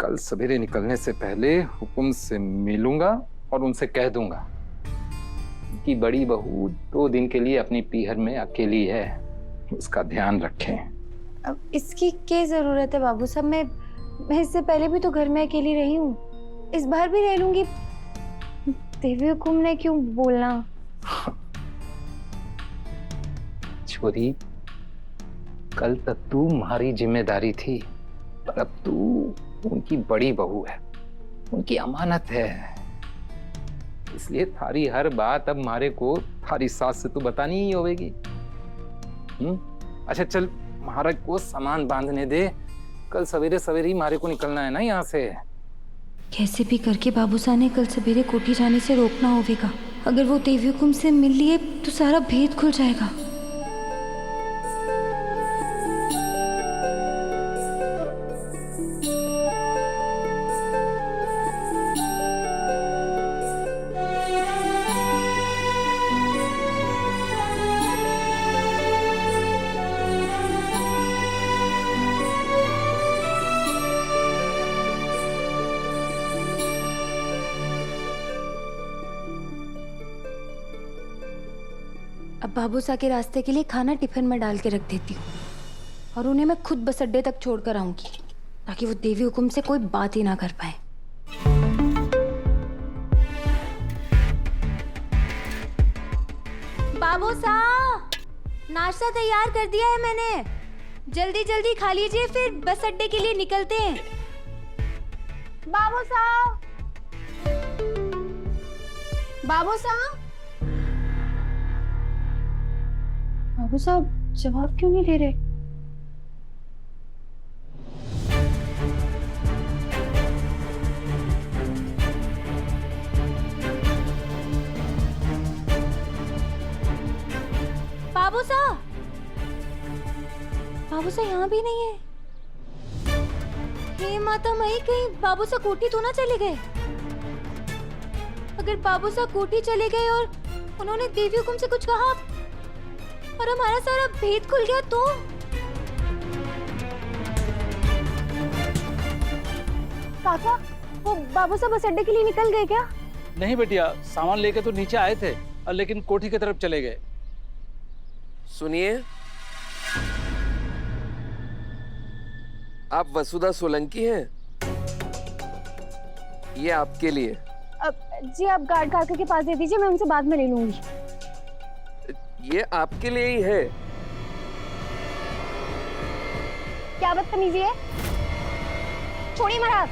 कल सवेरे निकलने से पहले हुकुम से मिलूंगा और उनसे कह दूंगा कि बड़ी बहू 2 दिन के लिए अपनी पीहर में अकेली है, उसका ध्यान रखें। अब इसकी क्या जरूरत है बाबू साहब? मैं इससे पहले भी तो घर में अकेली रही हूँ, इस बार भी रह लूंगी। देवी हुकुम ने क्यों बोलना? छोरी, कल तक तू तुम्हारी जिम्मेदारी थी, पर अब तू उनकी बड़ी बहू है, उनकी अमानत है। इसलिए थारी हर बात अब मारे को थारी सास से तू बतानी ही होगी। अच्छा चल, महाराज को सामान बांधने दे, कल सवेरे सवेरे ही मारे को निकलना है ना यहाँ से। कैसे भी करके बाबू साहब ने कल सवेरे कोठी जाने से रोकना होगा। अगर वो देवी हुकुम से मिल लिए तो सारा भेद खुल जाएगा। अब बाबू साहब के रास्ते के लिए खाना टिफिन में डाल के रख देती हूँ और उन्हें मैं खुद बस अड्डे तक छोड़ कर आऊंगी, ताकि वो देवी हुकुम से कोई बात ही ना कर पाए। बाबू साहब, नाश्ता तैयार कर दिया है मैंने, जल्दी जल्दी खा लीजिए, फिर बस अड्डे के लिए निकलते हैं। बाबू साहब, बाबू साहब, बाबू साहब जवाब क्यों नहीं दे रहे? बाबू साहब, बाबू साहब यहाँ भी नहीं है। हे माता मई, कहीं बाबू साहब कोठी तो ना चले गए? अगर बाबू साहब कोठी चले गए और उन्होंने देवी हुकुम से कुछ कहा और हमारा सारा भेद खुल गया तो? काका, वो बाबू साहब बस अड्डे के लिए निकल गए क्या? नहीं बेटिया, सामान लेके तो नीचे आए थे, लेकिन कोठी की तरफ चले गए। सुनिए, आप वसुधा सोलंकी हैं? ये आपके लिए। जी आप गार्ड काका के पास दे दीजिए, मैं उनसे बाद में ले लूंगी। ये आपके लिए ही है। क्या बदतमीजी है? छोड़िए महाराज।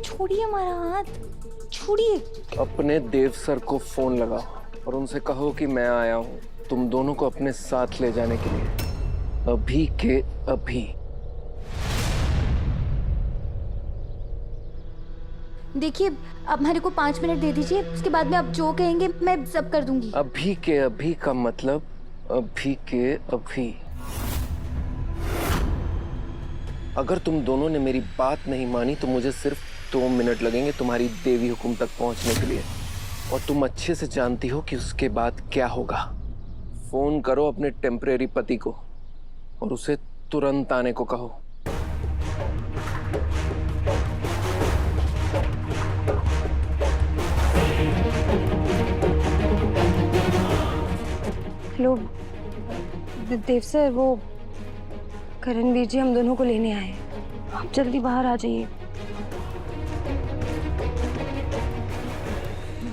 छोड़िए महाराज, छोड़िए। अपने देव सर को फोन लगाओ और उनसे कहो कि मैं आया हूँ तुम दोनों को अपने साथ ले जाने के लिए, अभी के अभी। देखिए, आप मेरे को 5 मिनट दे दीजिए, उसके बाद में आप जो कहेंगे मैं सब कर दूंगी। अभी के अभी का मतलब अभी के अभी। अगर तुम दोनों ने मेरी बात नहीं मानी तो मुझे सिर्फ 2 मिनट लगेंगे तुम्हारी देवी हुकुम तक पहुंचने के लिए, और तुम अच्छे से जानती हो कि उसके बाद क्या होगा। फोन करो अपने टेम्परेरी पति को और उसे तुरंत आने को कहो। हेलो देव सर, वो करणवीर जी हम दोनों को लेने आए, आप जल्दी बाहर आ जाइए।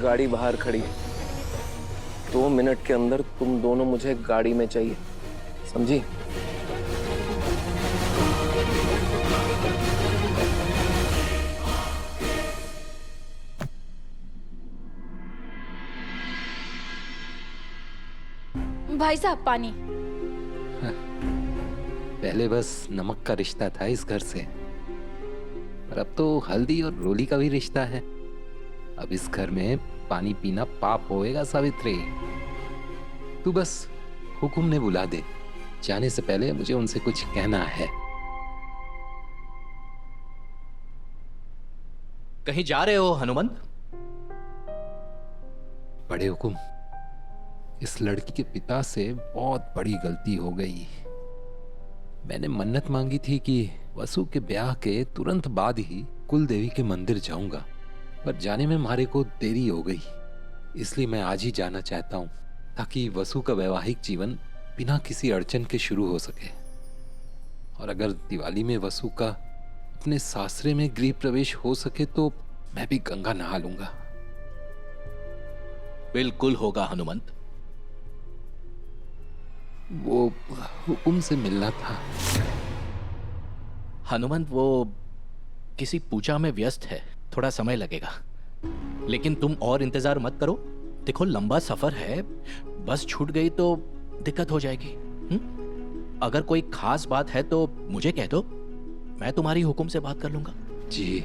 गाड़ी बाहर खड़ी, 2 मिनट के अंदर तुम दोनों मुझे गाड़ी में चाहिए, समझी? भाई साहब पानी। पहले बस नमक का रिश्ता था इस घर से, पर अब तो हल्दी और रोली का भी रिश्ता है। अब इस घर में पानी पीना पाप होएगा सावित्री। तू बस हुकुम ने बुला दे, जाने से पहले मुझे उनसे कुछ कहना है। कहीं जा रहे हो हनुमंत? बड़े हुकुम, इस लड़की के पिता से बहुत बड़ी गलती हो गई। मैंने मन्नत मांगी थी कि वसु के ब्याह के तुरंत बाद ही कुल देवी के मंदिर जाऊंगा, पर जाने में मारे को देरी हो गई। इसलिए मैं आज ही जाना चाहता हूँ, ताकि वसु का वैवाहिक जीवन बिना किसी अड़चन के शुरू हो सके। और अगर दिवाली में वसु का अपने सासरे में गृह प्रवेश हो सके तो मैं भी गंगा नहा लूंगा। बिल्कुल होगा हनुमंत। वो हुकुम से मिलना था। हनुमंत वो किसी पूजा में व्यस्त है, थोड़ा समय लगेगा। लेकिन तुम और इंतजार मत करो। देखो लंबा सफर है, बस छूट गई तो दिक्कत हो जाएगी। अगर कोई खास बात है तो मुझे कह दो, मैं तुम्हारी हुकुम से बात कर लूंगा। जी,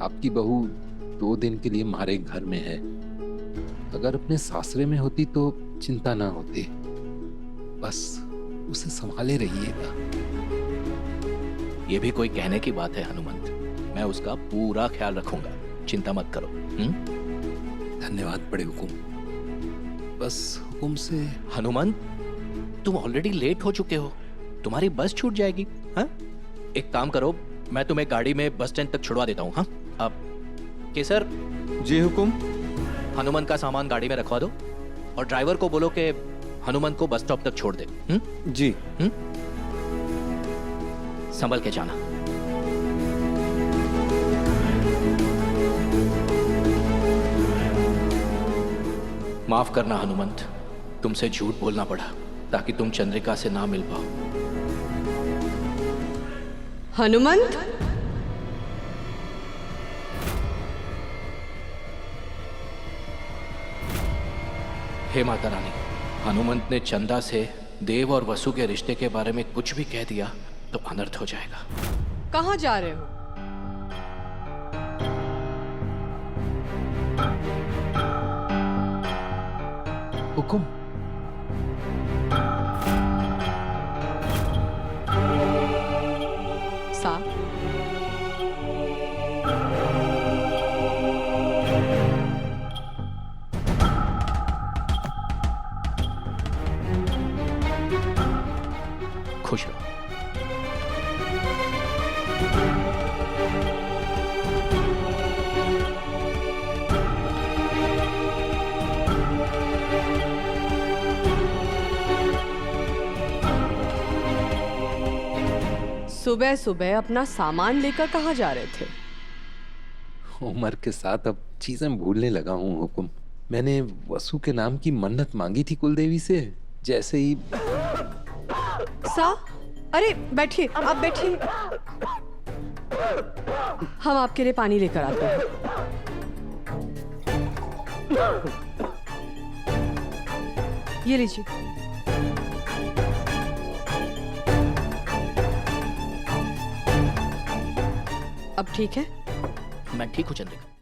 आपकी बहू 2 दिन के लिए हमारे घर में है। अगर अपने सासरे में होती तो चिंता ना होती। बस उसे संभाले रहिएगा। यह भी कोई कहने की बात है हनुमंत, मैं उसका पूरा ख्याल रखूंगा, चिंता मत करो। धन्यवाद बड़े हुकुम। बस हुकुम से। हनुमंत, तुम ऑलरेडी लेट हो चुके हो, तुम्हारी बस छूट जाएगी। हाँ, एक काम करो, मैं तुम्हें गाड़ी में बस स्टैंड तक छुड़वा देता हूँ। हाँ, अब केसर। जी हुकुम। हनुमंत का सामान गाड़ी में रखवा दो और ड्राइवर को बोलो कि हनुमंत को बस स्टॉप तक छोड़ दे। जी। संभल के जाना। माफ करना हनुमंत, तुमसे झूठ बोलना पड़ा ताकि तुम चंद्रिका से ना मिल पाओ। हनुमंत, हे माता रानी, हनुमंत ने चंदा से देव और वसु के रिश्ते के बारे में कुछ भी कह दिया तो अनर्थ हो जाएगा। कहाँ जा रहे हो? हुकुम। सा खुश रहो। सुबह सुबह अपना सामान लेकर कहाँ जा रहे थे? उम्र के साथ अब चीजें भूलने लगा हूँ हुकुम। मैंने वसु के नाम की मन्नत मांगी थी कुलदेवी से। जैसे ही सा, अरे बैठिए, आप बैठिए, हम आपके लिए पानी लेकर आते हैं। ये लीजिए। अब ठीक है? मैं ठीक हूँ चंद्रिका।